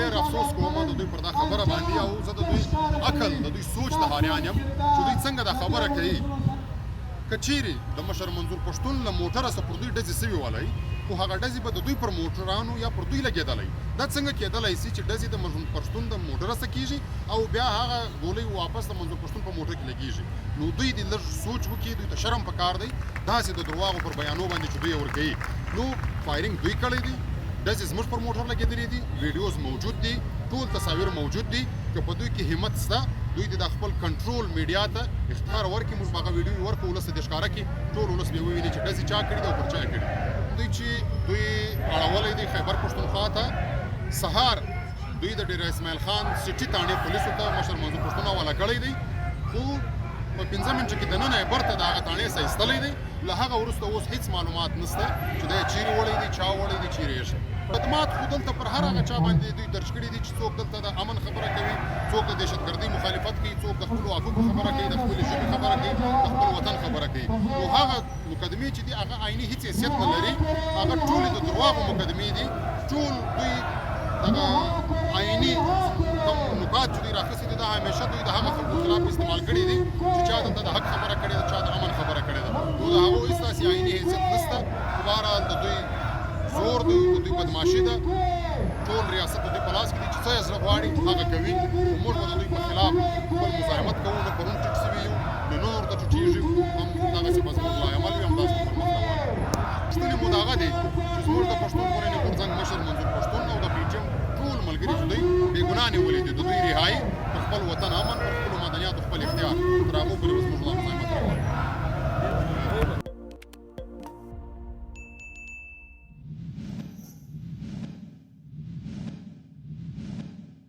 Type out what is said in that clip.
ډېر افسوس کوم د دوی پر دا خبره باندې او زه د دوی عقل د دوی سوچ ته حیران یم چې دوی څنګه دا خبره کوي که چیرې د مشر منظور پښتون له موټره څخه پر دوی ډزې سوي ولای خو هغه ډزې به د دوی پر موټرانو یا پر دوی لګېدلی دا څنګه کېدلی سي چې ډزې د منظور پښتون د موټره څخه کېږي او بیا هغه ګولۍ واپس د منظور پښتون په موټر کې لګېږي نو دوی د لږ سوچ وکړي دوی ته شرم پکار دی داسې د درواغو پر بیانو باندې چې دوی ورکوي نو فایرینګ دوی کړی دی ډزې زموږ پر موټر لګېدلې دي ویډیوز موجود دي ټول تصاویر موجود دي که په دوی کې همت شته دوی د خپل کنټرول میډیا ته اختیار ورکړي موږ هغه ویډیو ورکړو ولس ته ښکاره کړي ټول ولس به وویني چې ډزې چا کړي دي او پر چا یې کړي دوی چې دوی اړولی دی خیبر پښتونخوا ته سهار دوی د ډېر اسماعیل خان سټي تاڼې پولیسو ته مشر منظور پښتون حواله کړی دی خو په 15 منټو کې دننه یې برته د هغه تاڼې څخه ایستلی دی له هغه وروسته اوس هیڅ معلومات نشته چې دا یې چیرې وړی دی چا وړی دی چیرې ایښی خدمات خو دلته پر هر هغه چا باندې دوی درج کړي دي چې څوک دلته د امن خبره کوي څوک د دهشتګردۍ مخالفت کوي څوک د خپلو حقوقو خبره کوي د خپلې ژبې خبره کوي د خپل وطن خبره کوي نو هغه مقدمې چې دي هغه عیني هیڅ حیثیت نه لري هغه ټولې د درواغو مقدمې دي ټول دوی دغه عیني کوم نکات چې دوی راخیستي دي دا همیشه دوی د هغه خلکو خلاف استعمال کړي دي چې چا دلته د حق خبره کړې ده چا د امن خبره کړې ده نو د هغو هېڅ داسې عیني حیثیت نشته خو بهرحال د دوی زور دی د دوی بدماشي ده ټول ریاست د دوی په لاس کې دی چې څه یې زړه غواړي هغه کوي خو موږ به د دوی په خلاف خپل مزاحمت کوو نه پرون ټیټ سوي یو نه نور ورته ټیټېږي هم دغسې به زموږ لایعمل وي همداسې به پرمخ روان پوښتنې مو د هغه دی چې زموږ د پښتون قرنې غورځنګ مشر منظور پښتون او د پي ټي ایم ټول ملګري چې دوی بېګناه نیولي دي د دوی رهایي پر خپل وطن امن پر خپلو مدنیاتو خپل اختیار تر هغو پورې به زموږ